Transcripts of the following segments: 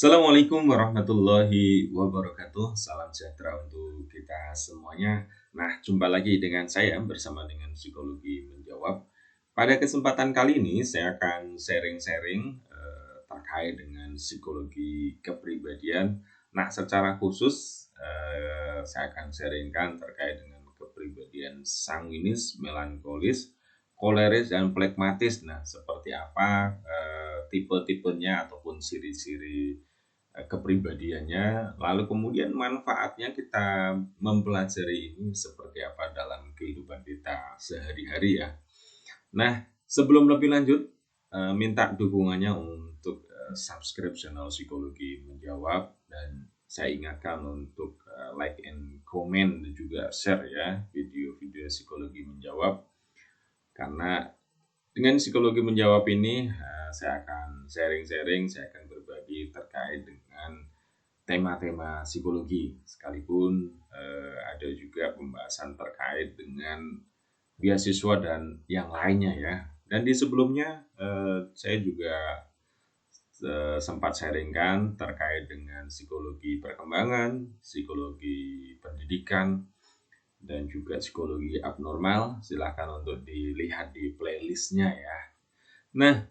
Assalamualaikum warahmatullahi wabarakatuh. Salam sejahtera untuk kita semuanya. Nah, jumpa lagi dengan saya bersama dengan Psikologi Menjawab. Pada kesempatan kali ini saya akan sharing-sharing terkait dengan psikologi kepribadian. Nah, secara khusus saya akan sharingkan terkait dengan kepribadian sanguinis, melankolis, koleris, dan flekmatis. Nah, seperti apa tipe-tipenya ataupun ciri-ciri kepribadiannya, lalu kemudian manfaatnya kita mempelajari ini seperti apa dalam kehidupan kita sehari-hari ya. Nah, sebelum lebih lanjut, minta dukungannya untuk subscribe channel Psikologi Menjawab, dan saya ingatkan untuk like and comment dan juga share ya video-video Psikologi Menjawab, karena dengan Psikologi Menjawab ini saya akan sharing-sharing, saya akan berbagi terkait dengan tema-tema psikologi, sekalipun ada juga pembahasan terkait dengan beasiswa dan yang lainnya ya. Dan di sebelumnya saya juga sempat sharingkan terkait dengan psikologi perkembangan, psikologi pendidikan, dan juga psikologi abnormal. Silahkan untuk dilihat di playlistnya ya. Nah,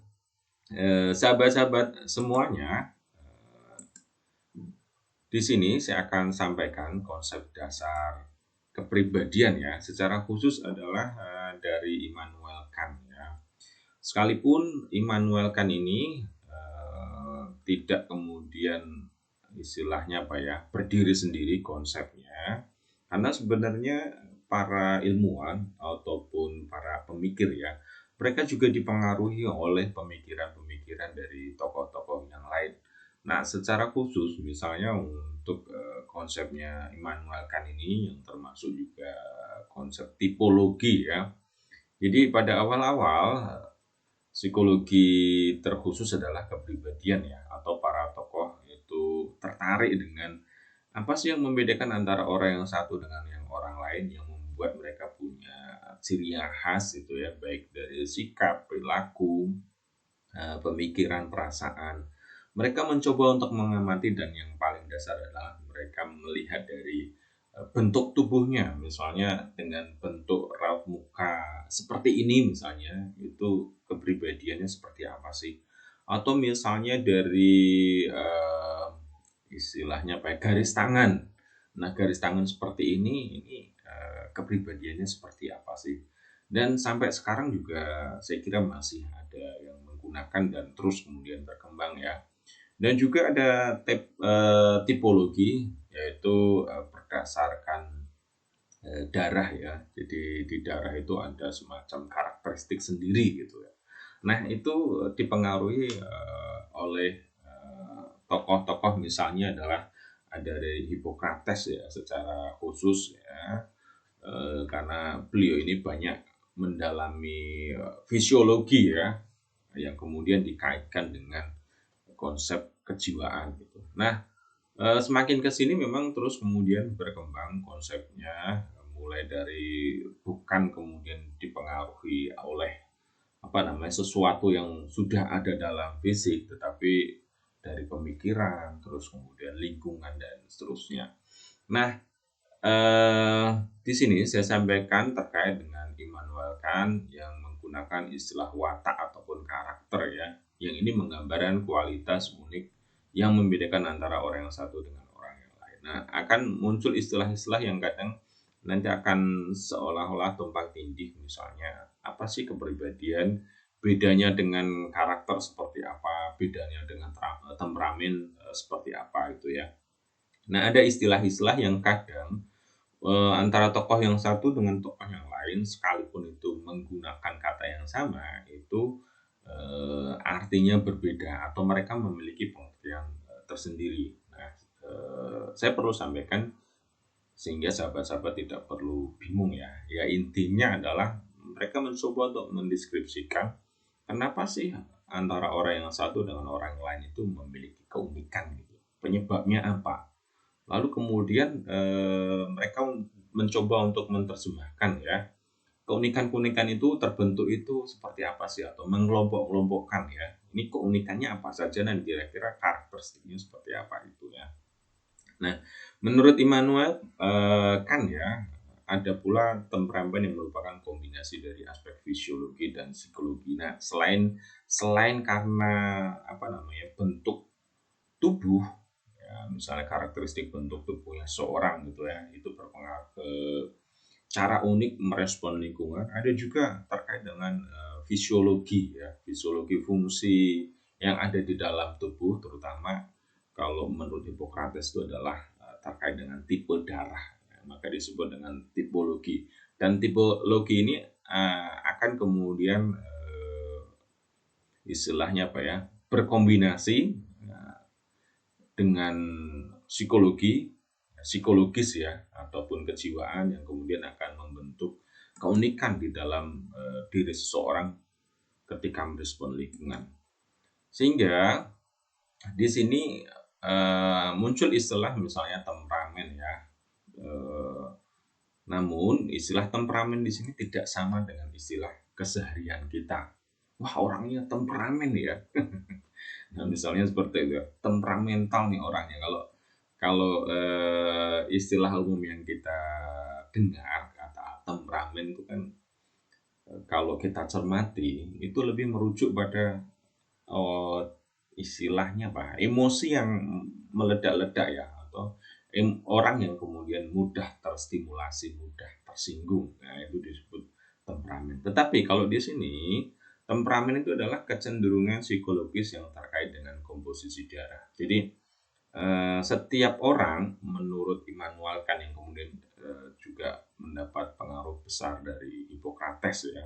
sahabat-sahabat semuanya, di sini saya akan sampaikan konsep dasar kepribadian ya. Secara khusus adalah dari Immanuel Kant ya. Sekalipun Immanuel Kant ini tidak kemudian istilahnya apa ya, berdiri sendiri konsepnya, karena sebenarnya para ilmuwan ataupun para pemikir ya, mereka juga dipengaruhi oleh pemikiran-pemikiran dari tokoh-tokoh yang lain. Nah, secara khusus misalnya untuk konsepnya Immanuel Kant ini yang termasuk juga konsep tipologi ya. Jadi pada awal-awal psikologi terkhusus adalah kepribadian ya, atau para tokoh itu tertarik dengan apa sih yang membedakan antara orang yang satu dengan yang orang lain, yang membuat mereka punya ciri yang khas itu ya, baik dari sikap, perilaku, pemikiran, perasaan. Mereka mencoba untuk mengamati, dan yang paling dasar adalah mereka melihat dari bentuk tubuhnya. Misalnya dengan bentuk raut muka seperti ini misalnya, itu kepribadiannya seperti apa sih? Atau misalnya dari istilahnya apa ya, garis tangan. Nah, garis tangan seperti ini kepribadiannya seperti apa sih? Dan sampai sekarang juga saya kira masih ada yang menggunakan dan terus kemudian berkembang ya. Dan juga ada tipologi, yaitu berdasarkan darah ya. Jadi di darah itu ada semacam karakteristik sendiri gitu ya. Nah, itu dipengaruhi oleh tokoh-tokoh, misalnya adalah ada dari Hippocrates ya, secara khusus ya, karena beliau ini banyak mendalami fisiologi ya, yang kemudian dikaitkan dengan konsep kejiwaan gitu. Nah, semakin ke sini memang terus kemudian berkembang konsepnya, mulai dari bukan kemudian dipengaruhi oleh sesuatu yang sudah ada dalam fisik, tetapi dari pemikiran, terus kemudian lingkungan dan seterusnya. Nah, di sini saya sampaikan terkait dengan Immanuel Kant yang menggunakan istilah watak ataupun karakter ya, yang ini menggambarkan kualitas unik yang membedakan antara orang yang satu dengan orang yang lain. Nah, akan muncul istilah-istilah yang kadang nanti akan seolah-olah tumpang tindih, misalnya apa sih kepribadian, bedanya dengan karakter seperti apa, bedanya dengan temperamen seperti apa itu ya. Nah, ada istilah-istilah yang kadang antara tokoh yang satu dengan tokoh yang lain, sekalipun itu menggunakan kata yang sama, itu artinya berbeda atau mereka memiliki pengertian tersendiri. Nah, saya perlu sampaikan sehingga sahabat-sahabat tidak perlu bingung ya. Ya, intinya adalah mereka mencoba untuk mendeskripsikan kenapa sih antara orang yang satu dengan orang yang lain itu memiliki keunikan gitu. Penyebabnya apa? Lalu kemudian mereka mencoba untuk menerjemahkan ya, keunikan-keunikan itu terbentuk itu seperti apa sih, atau mengelompok-kelompokkan ya. Ini ini keunikannya apa saja dan kira-kira karakteristiknya seperti apa itu ya. Nah, menurut Immanuel Kant ya, ada pula temperamen yang merupakan kombinasi dari aspek fisiologi dan psikologi. Nah, selain karena bentuk tubuh, ya, misalnya karakteristik bentuk tubuhnya seorang gitu ya, itu berpengaruh ke cara unik merespon lingkungan. Ada juga terkait dengan fisiologi ya, fisiologi fungsi yang ada di dalam tubuh, terutama kalau menurut Hippocrates itu adalah terkait dengan tipe darah, ya, maka disebut dengan tipologi. Dan tipologi ini akan kemudian istilahnya apa ya, berkombinasi dengan psikologis ya, ataupun kejiwaan yang kemudian akan membentuk keunikan di dalam diri seseorang ketika merespon lingkungan. Sehingga di sini muncul istilah misalnya temperamen ya. Namun istilah temperamen di sini tidak sama dengan istilah keseharian kita. Wah, orangnya temperamen ya. Nah, misalnya seperti itu, temperamental nih orangnya. Kalau istilah umum yang kita dengar kata temperamen itu kan kalau kita cermati itu lebih merujuk pada istilahnya apa? Emosi yang meledak-ledak ya, atau orang yang kemudian mudah terstimulasi, mudah tersinggung. Nah, itu disebut temperamen. Tetapi kalau di sini temperamen itu adalah kecenderungan psikologis yang terkait dengan komposisi darah. Jadi setiap orang menurut Immanuel Kant yang kemudian juga mendapat pengaruh besar dari Hippocrates ya,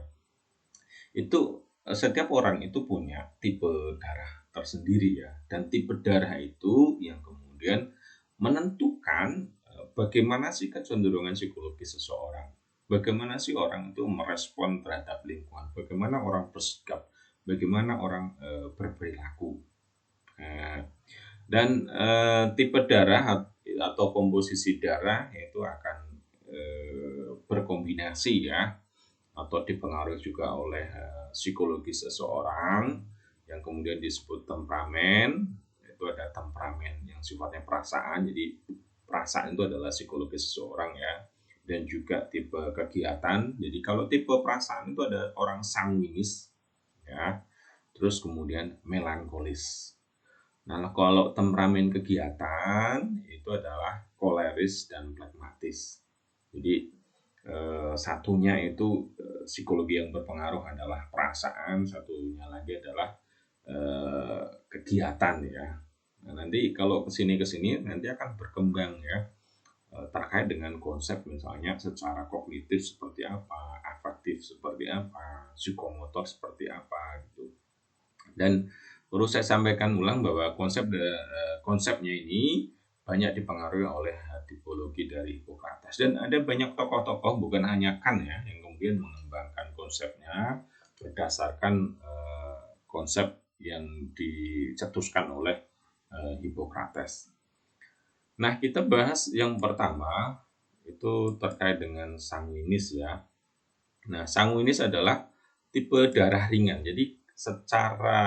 itu setiap orang itu punya tipe darah tersendiri ya, dan tipe darah itu yang kemudian menentukan bagaimana sih kecenderungan psikologis seseorang, bagaimana sih orang itu merespon terhadap lingkungan, bagaimana orang bersikap, bagaimana orang berperilaku. Dan tipe darah atau komposisi darah itu akan berkombinasi ya, atau dipengaruhi juga oleh psikologi seseorang yang kemudian disebut temperamen. Itu ada temperamen yang sifatnya perasaan, jadi perasaan itu adalah psikologi seseorang ya, dan juga tipe kegiatan. Jadi kalau tipe perasaan itu ada orang sanguinis ya, terus kemudian melankolis. Nah, kalau temperamen kegiatan itu adalah koleris dan flegmatis. Jadi satunya itu psikologi yang berpengaruh adalah perasaan, satunya lagi adalah kegiatan ya. Nah, nanti kalau kesini nanti akan berkembang ya, terkait dengan konsep misalnya secara kognitif seperti apa, afektif seperti apa, psikomotor seperti apa gitu. Dan perlu saya sampaikan ulang bahwa konsepnya ini banyak dipengaruhi oleh tipologi dari Hippocrates, dan ada banyak tokoh-tokoh bukan hanya Kant ya yang kemudian mengembangkan konsepnya berdasarkan konsep yang dicetuskan oleh Hippocrates. Nah, kita bahas yang pertama itu terkait dengan sanguinis ya. Nah, sanguinis adalah tipe darah ringan. Jadi secara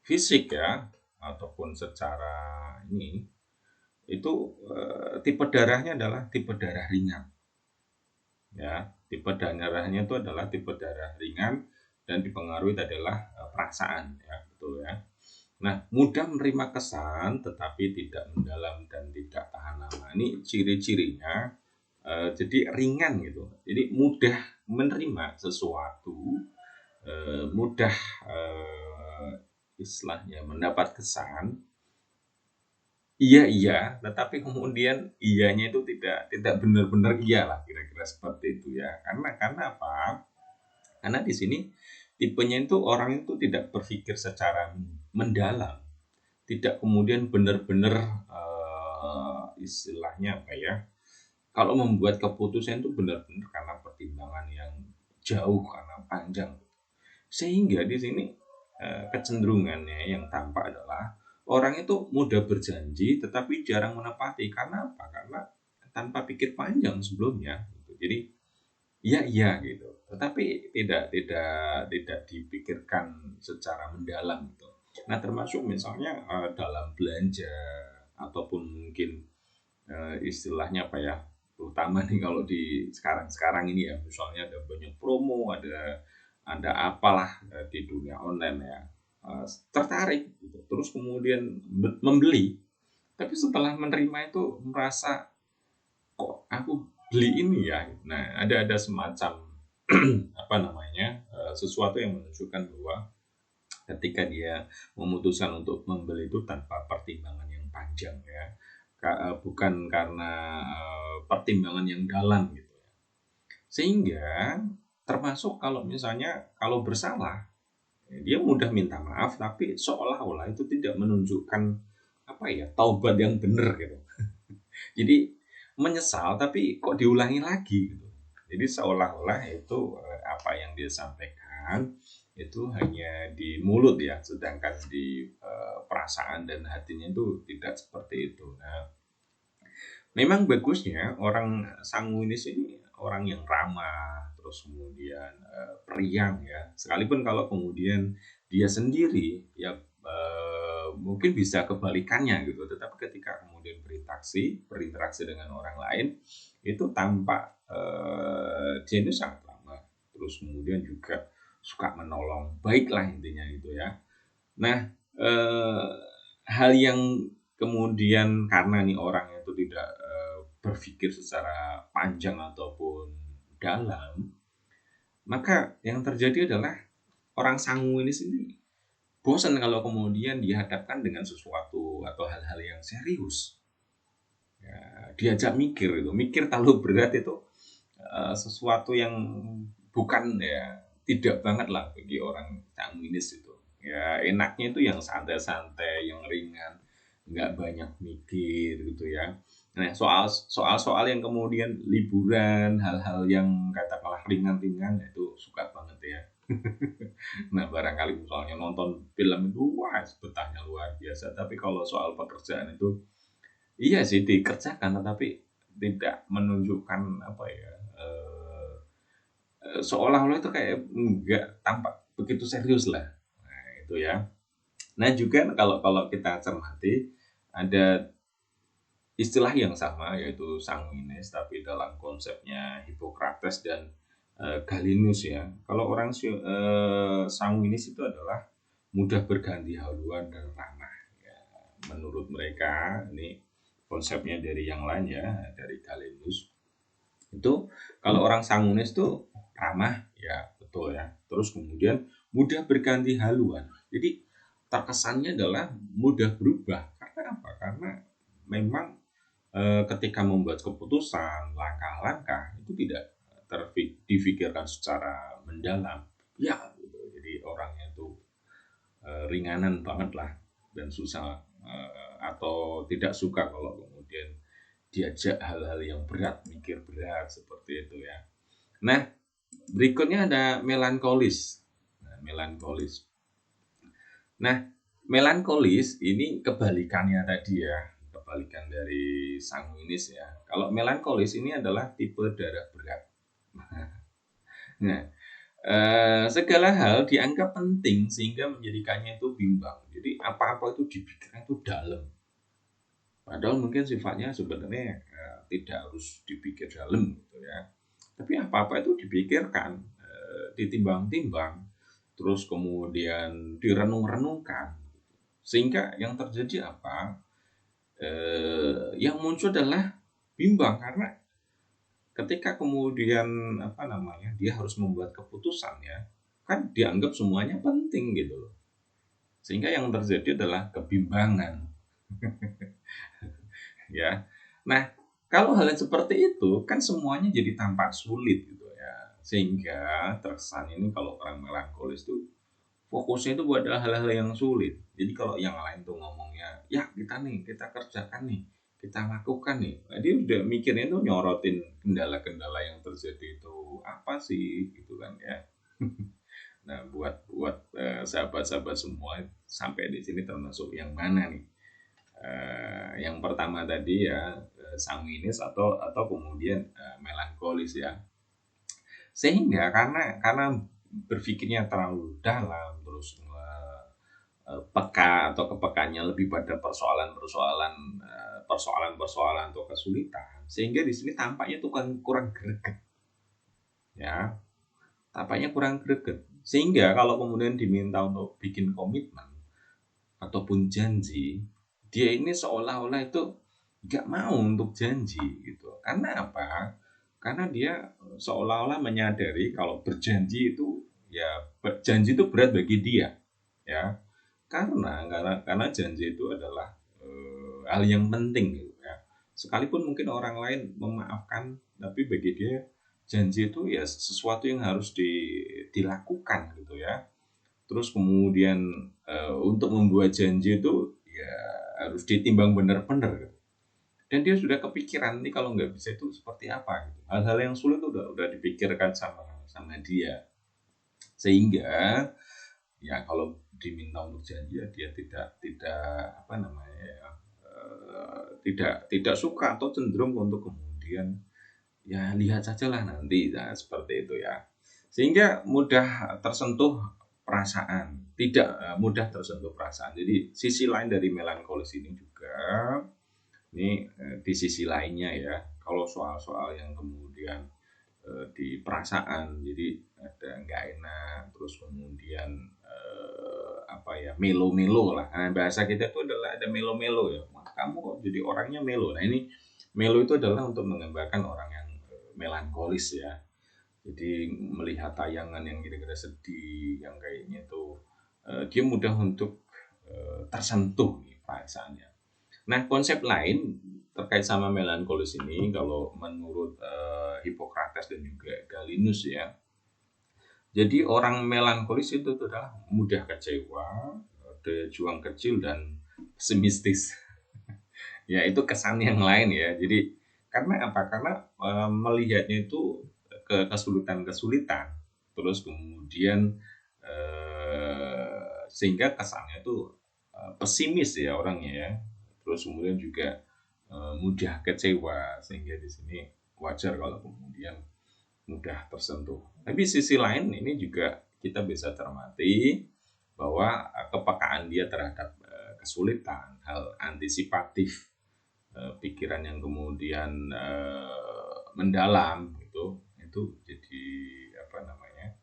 fisik ya, ataupun secara ini itu tipe darahnya adalah tipe darah ringan ya. Tipe darahnya itu adalah tipe darah ringan dan dipengaruhi adalah perasaan ya, betul ya. Nah, mudah menerima kesan tetapi tidak mendalam dan tidak tahan lama. Ini ciri-cirinya. Jadi ringan gitu. Jadi mudah menerima sesuatu, mudah istilahnya mendapat kesan iya, tetapi kemudian iyanya itu tidak benar-benar iya lah, kira-kira seperti itu ya. Karena apa? Karena di sini tipenya itu orang itu tidak berpikir secara mendalam, tidak kemudian benar-benar istilahnya apa ya? Kalau membuat keputusan itu benar-benar karena pertimbangan yang jauh, karena panjang. Sehingga di sini kecenderungannya yang tampak adalah orang itu mudah berjanji tetapi jarang menepati. Karena apa? Karena tanpa pikir panjang sebelumnya. Jadi iya iya gitu, tetapi tidak dipikirkan secara mendalam gitu. Nah, termasuk misalnya, dalam belanja ataupun mungkin, istilahnya apa ya, terutama nih kalau di sekarang-sekarang ini ya, misalnya ada banyak promo, ada apalah, di dunia online ya, tertarik gitu, terus kemudian membeli, tapi setelah menerima itu merasa, "Kok aku beli ini ya?" Nah, ada semacam apa namanya, sesuatu yang menunjukkan bahwa ketika dia memutuskan untuk membeli itu tanpa pertimbangan yang panjang ya, bukan karena, pertimbangan yang dalam gitu ya. Sehingga termasuk kalau misalnya kalau bersalah, ya dia mudah minta maaf tapi seolah-olah itu tidak menunjukkan apa ya, taubat yang benar gitu. Jadi menyesal tapi kok diulangi lagi gitu. Jadi seolah-olah itu, apa yang dia sampaikan itu hanya di mulut ya, sedangkan di, perasaan dan hatinya itu tidak seperti itu. Nah, memang bagusnya orang sanguinis ini orang yang ramah, terus kemudian, periang ya, sekalipun kalau kemudian dia sendiri ya, mungkin bisa kebalikannya gitu, tetapi ketika kemudian berinteraksi dengan orang lain, itu tampak, dia itu sangat ramah, terus kemudian juga suka menolong, baiklah intinya gitu ya. Nah, eee, hal yang kemudian karena nih orangnya itu tidak, berpikir secara panjang ataupun dalam, maka yang terjadi adalah orang sanguinis ini bosan kalau kemudian dihadapkan dengan sesuatu atau hal-hal yang serius. Ya, diajak mikir itu, mikir terlalu berat itu, sesuatu yang bukan ya, tidak banget lah bagi orang sanguinis itu. Ya enaknya itu yang santai-santai, yang ringan, nggak banyak mikir gitu ya. Nah, soal yang kemudian liburan, hal-hal yang katakanlah ringan-ringan, ya itu suka banget ya. Nah, barangkali misalnya nonton film itu, wah betahnya luar biasa. Tapi kalau soal pekerjaan itu, iya sih dikerjakan, tetapi tidak menunjukkan apa ya, seolah-olah itu kayak enggak tampak begitu serius lah. Nah, itu ya. Nah, juga kalau kalau kita cermati ada istilah yang sama yaitu sanguinis tapi dalam konsepnya Hippocrates dan Galenus ya. Kalau orang sanguinis itu adalah mudah berganti haluan dan ramah. Ya, menurut mereka ini konsepnya dari yang lain ya, dari Galenus. Itu kalau orang sanguinis itu ramah ya, betul ya. Terus kemudian mudah berganti haluan. Jadi terkesannya adalah mudah berubah. Karena apa? Karena memang ketika membuat keputusan, langkah-langkah itu tidak difikirkan secara mendalam. Ya, gitu. Jadi orangnya itu ringanan banget lah dan susah atau tidak suka kalau kemudian diajak hal-hal yang berat, mikir berat seperti itu ya. Nah, berikutnya ada melankolis. Nah, melankolis. Nah, melankolis ini kebalikannya tadi ya, kebalikan dari sanguinis ya. Kalau melankolis ini adalah tipe darah berat. Nah, segala hal dianggap penting sehingga menjadikannya itu bimbang. Jadi apa-apa itu dipikirkan itu dalam. Padahal mungkin sifatnya sebenarnya tidak harus dipikir dalam gitu ya. Tapi apa-apa itu dipikirkan, ditimbang-timbang, terus kemudian direnung-renungkan. Sehingga yang terjadi apa? Yang muncul adalah bimbang karena ketika kemudian apa namanya dia harus membuat keputusan ya, kan dianggap semuanya penting gitu loh. Sehingga yang terjadi adalah kebimbangan ya. Nah, kalau hal yang seperti itu kan semuanya jadi tampak sulit gitu ya. Sehingga terkesan ini kalau orang melankolis itu fokusnya itu pada hal-hal yang sulit. Jadi kalau yang lain tuh ngomongnya, ya kita nih, kita kerjakan nih, kita lakukan nih. Nah, dia udah mikirnya tuh nyorotin kendala-kendala yang terjadi itu apa sih gitu kan ya. Nah, buat buat sahabat-sahabat semua sampai di sini termasuk yang mana nih? Yang pertama tadi ya sanguinis atau kemudian melankolis ya. Sehingga karena berpikirnya terlalu dalam, terus peka atau kepekaannya lebih pada persoalan-persoalan atau kesulitan, sehingga di sini tampaknya tuh kurang greget ya, tampaknya kurang greget. Sehingga kalau kemudian diminta untuk bikin komitmen ataupun janji, dia ini seolah-olah itu nggak mau untuk janji gitu. Karena apa? Karena dia seolah-olah menyadari kalau berjanji itu, ya, janji itu berat bagi dia ya. Karena janji itu adalah hal yang penting gitu ya. Sekalipun mungkin orang lain memaafkan, tapi bagi dia janji itu ya sesuatu yang harus dilakukan gitu ya. Terus kemudian untuk membuat janji itu ya harus ditimbang benar-benar gitu. Dan dia sudah kepikiran nih kalau nggak bisa itu seperti apa gitu. Hal-hal yang sulit udah dipikirkan sama sama dia. Sehingga ya kalau diminta untuk janji ya dia tidak apa namanya ya, tidak suka atau cenderung untuk kemudian ya lihat sajalah nanti, nah, seperti itu ya. Sehingga mudah tersentuh perasaan, tidak mudah tersentuh perasaan. Jadi sisi lain dari melankolis ini juga, ini di sisi lainnya ya, kalau soal-soal yang kemudian di perasaan, jadi ada nggak enak, terus kemudian apa ya, melo-melo lah. Nah, bahasa kita itu adalah ada melo-melo ya. Wah, kamu kok jadi orangnya melo. Nah ini melo itu adalah untuk menggambarkan orang yang melankolis ya. Jadi melihat tayangan yang kira-kira sedih, yang kayaknya itu dia mudah untuk tersentuh nih perasaannya. Nah, konsep lain terkait sama melankolis ini kalau menurut Hippocrates dan juga Galinus ya. Jadi orang melankolis itu adalah mudah kecewa, ada juang kecil dan pesimistis. Ya itu kesan yang lain ya. Jadi karena apa? Karena melihatnya itu ke kesulitan-kesulitan, terus kemudian sehingga kesannya itu pesimis ya orangnya ya. Terus kemudian juga mudah kecewa, sehingga di sini wajar kalau kemudian mudah tersentuh. Tapi sisi lain ini juga kita bisa cermati bahwa kepekaan dia terhadap kesulitan, hal antisipatif, pikiran yang kemudian mendalam itu jadi apa namanya?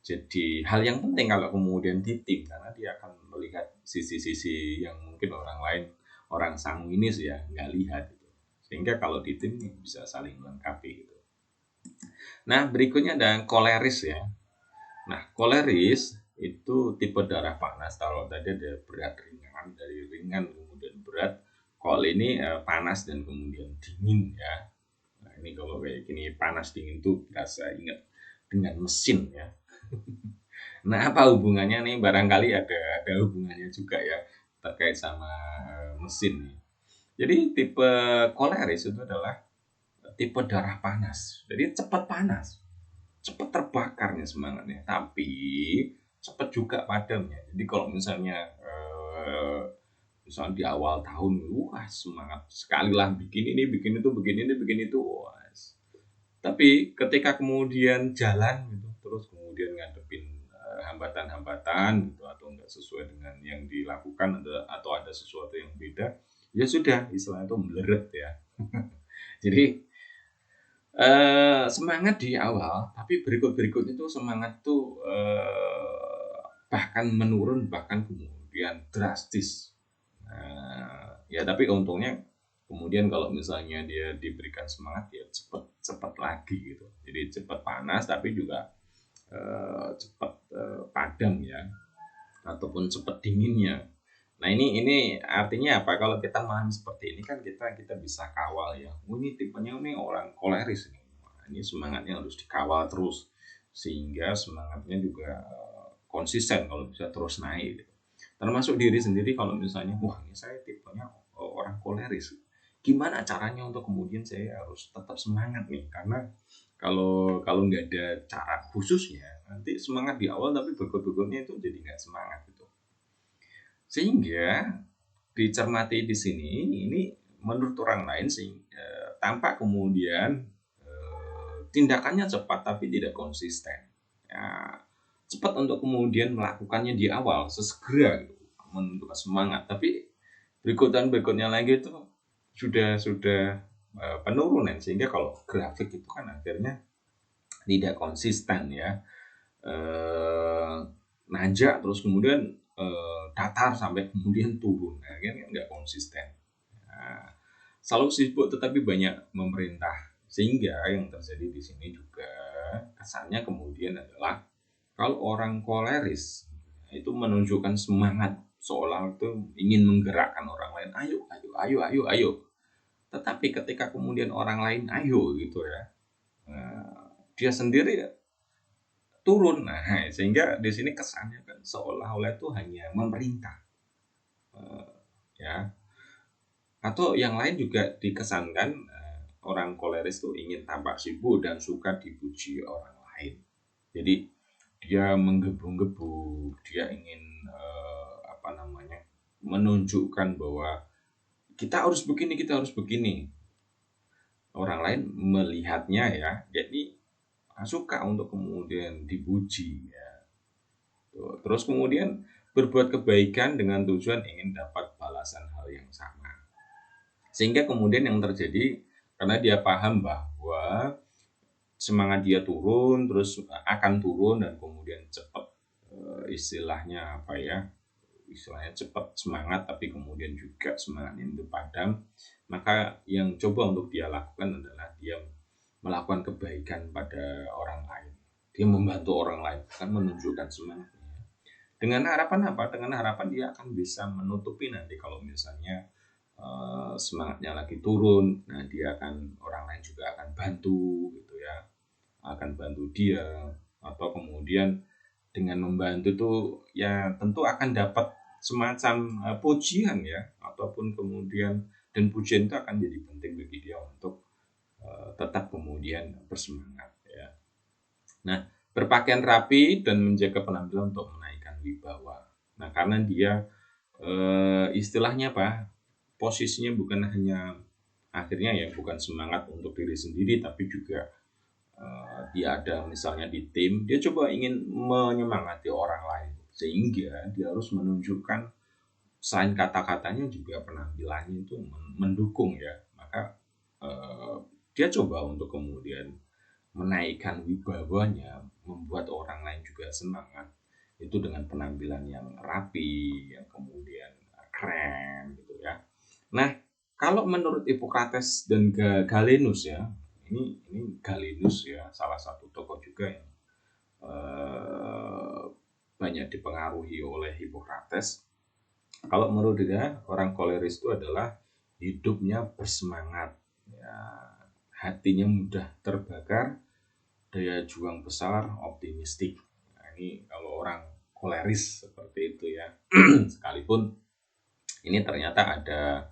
Jadi hal yang penting kalau kemudian di tim, karena dia akan melihat sisi-sisi yang mungkin orang lain, orang sanguinis ya nggak lihat gitu. Sehingga kalau di tim bisa saling melengkapi gitu. Nah, berikutnya ada koleris ya. Nah, koleris itu tipe darah panas. Kalau tadi ada berat ringan, dari ringan kemudian berat. Kalau ini panas dan kemudian dingin ya. Nah, ini kalau kayak gini panas dingin tuh berasa ingat dengan mesin ya. Nah, apa hubungannya nih? Barangkali ada hubungannya juga ya terkait sama mesin nih. Jadi tipe koleris itu adalah tipe darah panas. Jadi cepat panas, cepat terbakarnya semangatnya, tapi cepat juga padamnya. Jadi kalau misalnya misalnya di awal tahun, wah semangat sekali lah bikin ini, bikin itu, bikin ini, bikin itu, wah. Tapi ketika kemudian jalan gitu, terus kemudian ngadepin hambatan-hambatan gitu atau enggak sesuai dengan yang dilakukan atau ada sesuatu yang beda, ya sudah istilahnya itu meleret ya. Jadi semangat di awal, tapi berikut-berikut itu semangat tuh bahkan menurun, bahkan kemudian drastis. Ya tapi untungnya kemudian kalau misalnya dia diberikan semangat ya cepat lagi gitu. Jadi cepat panas tapi juga cepat padam ya, ataupun cepat dinginnya. Nah ini artinya apa? Kalau kita memahami seperti ini kan kita bisa kawal ya. Oh, ini tipenya ini orang koleris nih. Nah, ini semangatnya harus dikawal terus sehingga semangatnya juga konsisten kalau bisa terus naik. Gitu. Termasuk diri sendiri kalau misalnya, wah ini saya tipenya orang koleris. Gimana caranya untuk kemudian saya harus tetap semangat nih? Karena kalau nggak ada cara khususnya, nanti semangat di awal tapi berikut-berikutnya itu jadi nggak semangat gitu. Sehingga dicermati di sini ini menurut orang lain sih tampak kemudian tindakannya cepat tapi tidak konsisten. Ya, cepat untuk kemudian melakukannya di awal, sesegera gitu, menunjukkan semangat. Tapi berikutnya lagi itu sudah penurunan, sehingga kalau grafik itu kan akhirnya tidak konsisten ya. Nanjak terus kemudian datar sampai kemudian turun, akhirnya nggak konsisten. Nah, selalu sibuk tetapi banyak memerintah, sehingga yang terjadi di sini juga kesannya kemudian adalah kalau orang koleris itu menunjukkan semangat, seolah itu ingin menggerakkan orang lain, ayo ayo ayo ayo ayo. Tetapi ketika kemudian orang lain ayo gitu ya, dia sendiri turun. Nah, sehingga di sini kesannya kan seolah-olah itu hanya memerintah, ya. Atau yang lain juga dikesankan orang koleris itu ingin tampak sibuk dan suka dipuji orang lain. Jadi dia menggebu-gebu, dia ingin menunjukkan bahwa kita harus begini, kita harus begini. Orang lain melihatnya ya, jadi suka untuk kemudian dipuji ya. Terus kemudian berbuat kebaikan dengan tujuan ingin dapat balasan hal yang sama. Sehingga kemudian yang terjadi, karena dia paham bahwa semangat dia turun, terus akan turun dan kemudian cepat, istilahnya cepat semangat tapi kemudian juga semangatnya itu padam. Maka yang coba untuk dia lakukan adalah dia melakukan kebaikan pada orang lain, dia membantu orang lain, kan menunjukkan semangatnya. Dengan harapan apa? Dengan harapan dia akan bisa menutupi nanti kalau misalnya semangatnya lagi turun. Nah, orang lain juga akan bantu gitu ya, akan bantu dia, atau kemudian dengan membantu itu ya tentu akan dapat semacam pujian ya, ataupun kemudian, dan pujian itu akan jadi penting bagi dia untuk tetap kemudian bersemangat ya. Nah, berpakaian rapi dan menjaga penampilan untuk menaikkan wibawa. Nah, karena dia istilahnya posisinya bukan hanya akhirnya ya bukan semangat untuk diri sendiri, tapi juga dia ada misalnya di tim, dia coba ingin menyemangati orang lain, sehingga dia harus menunjukkan selain kata-katanya juga penampilannya itu mendukung ya. Maka dia coba untuk kemudian menaikkan wibawanya, membuat orang lain juga semangat, itu dengan penampilan yang rapi, yang kemudian keren gitu ya. Nah, kalau menurut Hippocrates dan Galenus ya, ini Galenus ya, salah satu tokoh juga yang banyak dipengaruhi oleh Hippocrates. Kalau menurut dia, orang koleris itu adalah hidupnya bersemangat, ya, hatinya mudah terbakar, daya juang besar, optimistik. Nah, ini kalau orang koleris seperti itu ya. Sekalipun ini ternyata ada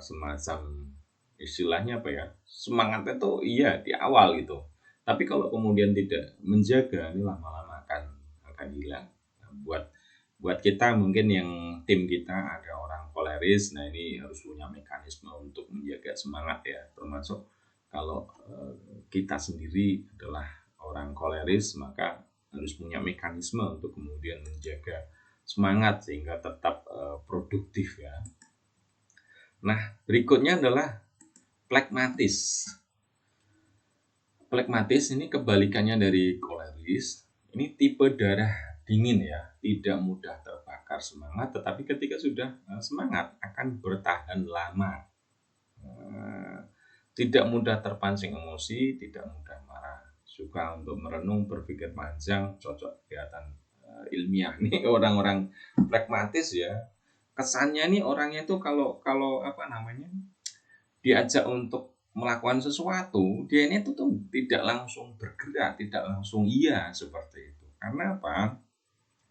semacam istilahnya semangatnya tuh iya di awal gitu, tapi kalau kemudian tidak menjaga, ini lama-lama akan hilang. Nah, buat kita mungkin yang tim kita ada orang koleris, nah ini harus punya mekanisme untuk menjaga semangat ya, termasuk kalau kita sendiri adalah orang koleris, maka harus punya mekanisme untuk kemudian menjaga semangat sehingga tetap produktif ya. Nah, berikutnya adalah plekmatis. Plekmatis ini kebalikannya dari koleris. Ini tipe darah dingin ya, tidak mudah terbakar semangat, tetapi ketika sudah semangat akan bertahan lama. Tidak mudah terpancing emosi, tidak mudah marah, suka untuk merenung, berpikir panjang, cocok kegiatan ilmiah. Nih orang-orang pragmatis ya. Kesannya nih orangnya tuh kalau diajak untuk melakukan sesuatu, dia ini tuh tidak langsung bergerak, tidak langsung iya seperti itu. Karena apa?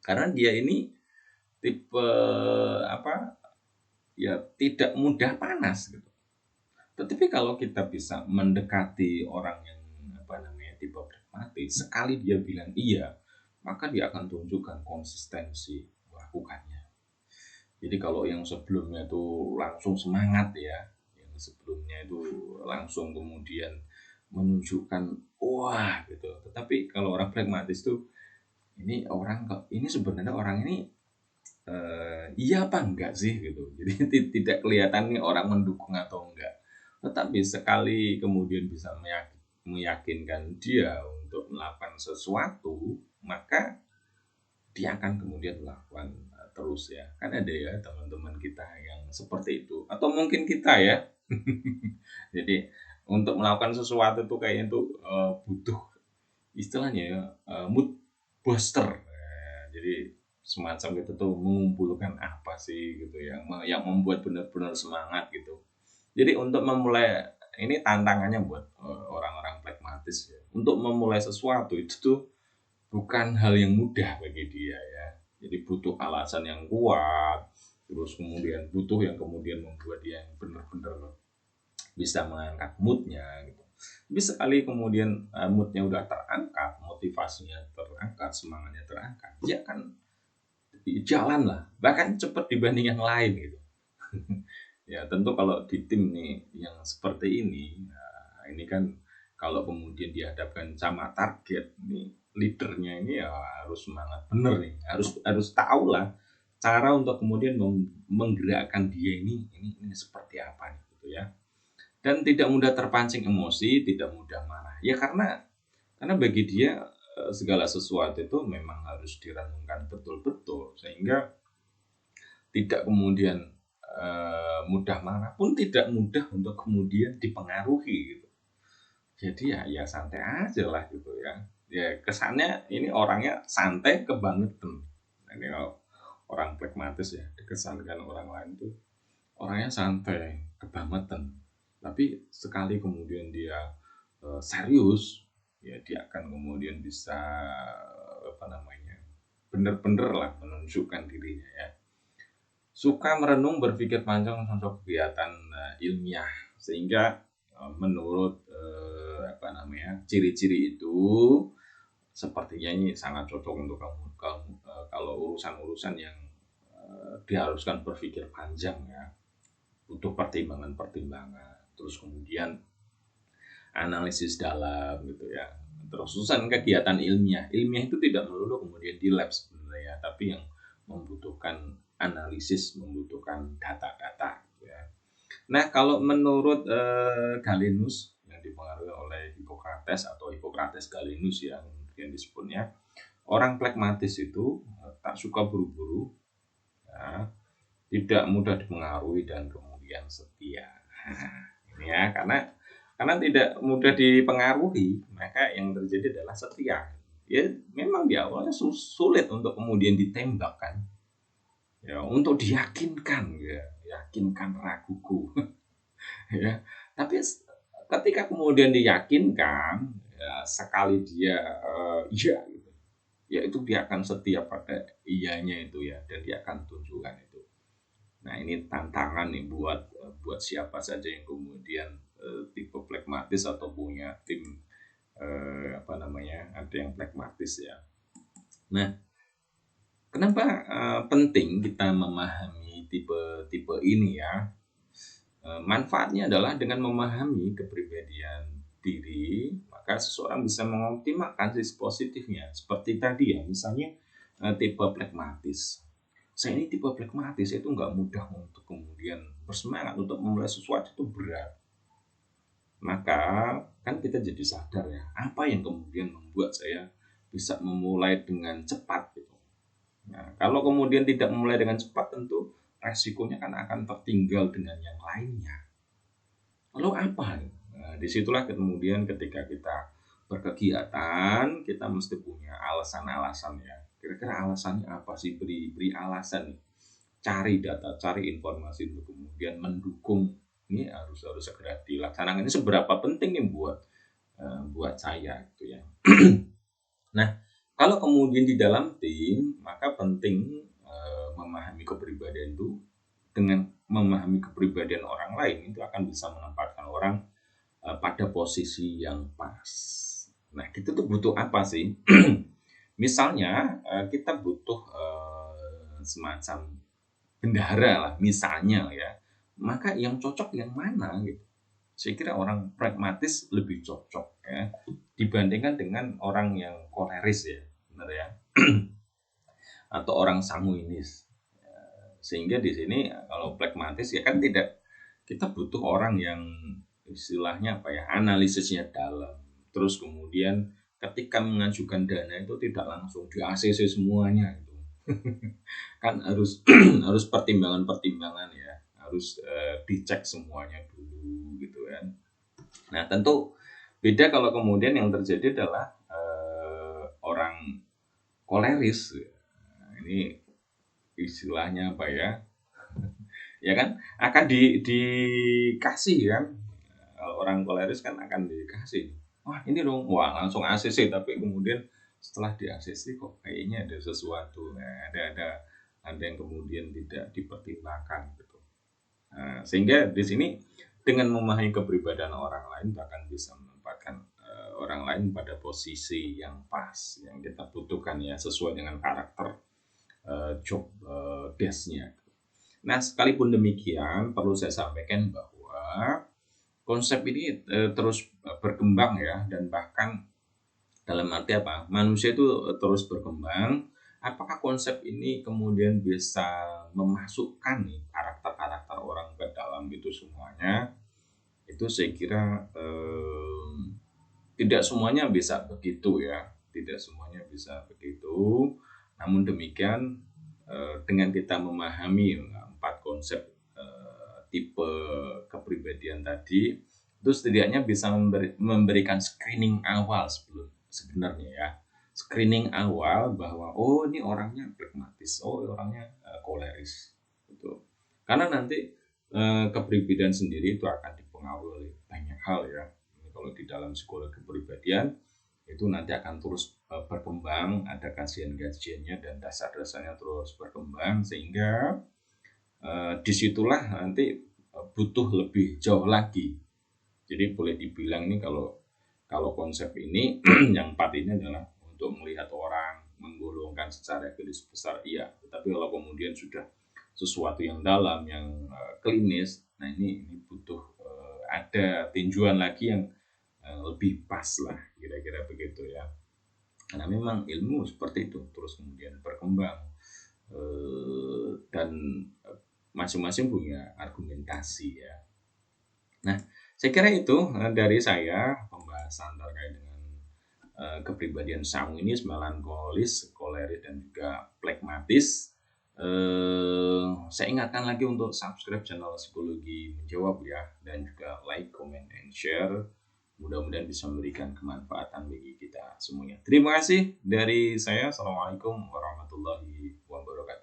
Karena dia ini tipe ya tidak mudah panas gitu. Tetapi kalau kita bisa mendekati orang yang tipe pragmatis, sekali dia bilang iya, maka dia akan tunjukkan konsistensi melakukannya. Jadi kalau yang sebelumnya itu langsung semangat ya, yang sebelumnya itu langsung kemudian menunjukkan wah gitu. Tetapi kalau orang pragmatis tuh ini orang kok ini sebenarnya orang ini iya apa enggak sih gitu. Jadi tidak kelihatan nih orang mendukung atau enggak. Tetapi sekali kemudian bisa meyakinkan dia untuk melakukan sesuatu, maka dia akan kemudian melakukan terus ya. Kan ada ya teman-teman kita yang seperti itu. Atau mungkin kita ya. Jadi untuk melakukan sesuatu itu kayaknya itu butuh istilahnya ya mood booster. Jadi semacam itu tuh mengumpulkan apa sih gitu yang membuat benar-benar semangat gitu. Jadi untuk memulai ini tantangannya buat orang-orang pragmatis ya. Untuk memulai sesuatu itu tuh bukan hal yang mudah bagi dia ya. Jadi butuh alasan yang kuat, terus kemudian butuh yang kemudian membuat dia benar-benar bisa mengangkat moodnya gitu. Tapi sekali kemudian moodnya udah terangkat, motivasinya terangkat, semangatnya terangkat, dia akan jalan lah, bahkan cepat dibanding yang lain gitu. Ya tentu kalau di tim nih yang seperti ini, nah ini kan kalau kemudian dihadapkan sama target nih, leadernya ini ya harus semangat bener nih, harus tahu lah cara untuk kemudian menggerakkan dia ini seperti apa nih gitu ya. Dan tidak mudah terpancing emosi, tidak mudah marah. Ya karena bagi dia segala sesuatu itu memang harus direnungkan betul-betul sehingga tidak kemudian mudah marah pun tidak mudah untuk kemudian dipengaruhi gitu. Jadi ya santai aja lah gitu ya. Ya kesannya ini orangnya santai kebangetan. Ini orang pragmatis ya dikesankan orang lain tuh orangnya santai kebangetan. Tapi sekali kemudian dia serius ya dia akan kemudian bisa apa namanya bener-bener lah menunjukkan dirinya ya. Suka merenung, berpikir panjang tentang kegiatan ilmiah sehingga menurut apa namanya ciri-ciri itu sepertinya ini sangat cocok untuk kamu kalau urusan-urusan yang diharuskan berpikir panjang ya, butuh pertimbangan-pertimbangan, terus kemudian analisis dalam gitu ya. Terus urusan kegiatan ilmiah itu tidak melulu kemudian di lab sebenarnya, tapi yang membutuhkan analisis, membutuhkan data-data ya. Nah, kalau menurut Galenus yang dipengaruhi oleh Hippocrates atau Hippocrates Galenus yang disebutnya orang pragmatis itu tak suka buru-buru, ya, tidak mudah dipengaruhi dan kemudian setia. Ini ya karena tidak mudah dipengaruhi, maka yang terjadi adalah setia. Ya memang di awalnya sulit untuk kemudian ditembak kan. Ya, untuk diyakinkan ya, yakinkan raguku. Ya. Tapi ketika kemudian diyakinkan, ya, sekali dia iya gitu. Ya itu dia akan setia pada iyanya itu ya dan dia akan tunjukkan itu. Nah, ini tantangan nih buat siapa saja yang kemudian tipe pragmatis atau punya tim apa namanya ada yang pragmatis ya. Nah, kenapa penting kita memahami tipe-tipe ini ya? Manfaatnya adalah dengan memahami kepribadian diri, maka seseorang bisa mengoptimalkan sisi positifnya. Seperti tadi ya, misalnya tipe pragmatis. Saya ini tipe pragmatis, itu nggak mudah untuk kemudian bersemangat untuk memulai sesuatu itu berat. Maka kan kita jadi sadar ya, apa yang kemudian membuat saya bisa memulai dengan cepat gitu. Nah, kalau kemudian tidak memulai dengan cepat tentu resikonya kan akan tertinggal dengan yang lainnya. Lalu apa? Nah, disitulah kemudian ketika kita berkegiatan, kita mesti punya alasan-alasan ya. Kira-kira alasannya apa sih? Beri alasan nih. Cari data, cari informasi untuk kemudian mendukung ini harus segera dilaksanakan. Ini seberapa penting nih buat saya gitu ya. Nah, kalau kemudian di dalam tim, maka penting memahami kepribadian itu dengan memahami kepribadian orang lain itu akan bisa menempatkan orang pada posisi yang pas. Nah, kita tuh butuh apa sih? Misalnya kita butuh semacam bendahara lah, misalnya ya. Maka yang cocok yang mana gitu? Saya kira orang pragmatis lebih cocok ya dibandingkan dengan orang yang koleris ya, benar ya, atau orang sanguinis. Sehingga di sini kalau pragmatis ya kan tidak, kita butuh orang yang istilahnya apa ya, analisisnya dalam. Terus kemudian ketika mengajukan dana itu tidak langsung di ACC semuanya itu. Kan harus harus pertimbangan-pertimbangan ya, harus dicek semuanya dulu gitu kan. Nah, tentu beda kalau kemudian yang terjadi adalah orang koleris. Nah, ini istilahnya apa ya? Ya kan akan dikasih kan. Kalau orang koleris kan akan dikasih. Wah, ini dong. Wah, langsung ACC, tapi kemudian setelah di ACC kok kayaknya ada sesuatu. Nah, ada yang kemudian tidak dipertimbangkan gitu. Nah, sehingga di sini dengan memahami kepribadian orang lain bahkan bisa menempatkan orang lain pada posisi yang pas yang kita butuhkan ya, sesuai dengan karakter job desk-nya. Nah, sekalipun demikian perlu saya sampaikan bahwa konsep ini terus berkembang ya, dan bahkan dalam arti apa? Manusia itu terus berkembang. Apakah konsep ini kemudian bisa memasukkan nih karakter-karakter orang ke dalam itu semuanya? Itu saya kira tidak semuanya bisa begitu ya, tidak semuanya bisa begitu. Namun demikian dengan kita memahami empat konsep tipe kepribadian tadi, itu setidaknya bisa memberikan screening awal sebelum sebenarnya ya, screening awal bahwa oh ini orangnya pragmatis, oh orangnya koleris gitu. Karena nanti kepribadian sendiri itu akan dipengaruhi oleh banyak hal ya. Kalau di dalam psikologi kepribadian itu nanti akan terus berkembang, ada kajian-kajiannya dan dasar-dasarnya terus berkembang, sehingga disitulah nanti butuh lebih jauh lagi. Jadi boleh dibilang nih kalau konsep ini yang empat ini adalah untuk melihat orang, menggolongkan secara garis besar iya, tetapi kalau kemudian sudah sesuatu yang dalam, yang klinis, nah ini butuh ada tinjauan lagi yang lebih pas lah, kira-kira begitu ya. Karena memang ilmu seperti itu terus kemudian berkembang dan masing-masing punya argumentasi ya. Nah, saya kira itu dari saya pembahasan terkait dengan kepribadian sanguinis, melankolis, koleris dan juga pragmatis. Saya ingatkan lagi untuk subscribe channel Psikologi Menjawab ya, dan juga like, comment, and share. Mudah-mudahan bisa memberikan kemanfaatan bagi kita semuanya. Terima kasih dari saya. Assalamualaikum warahmatullahi wabarakatuh.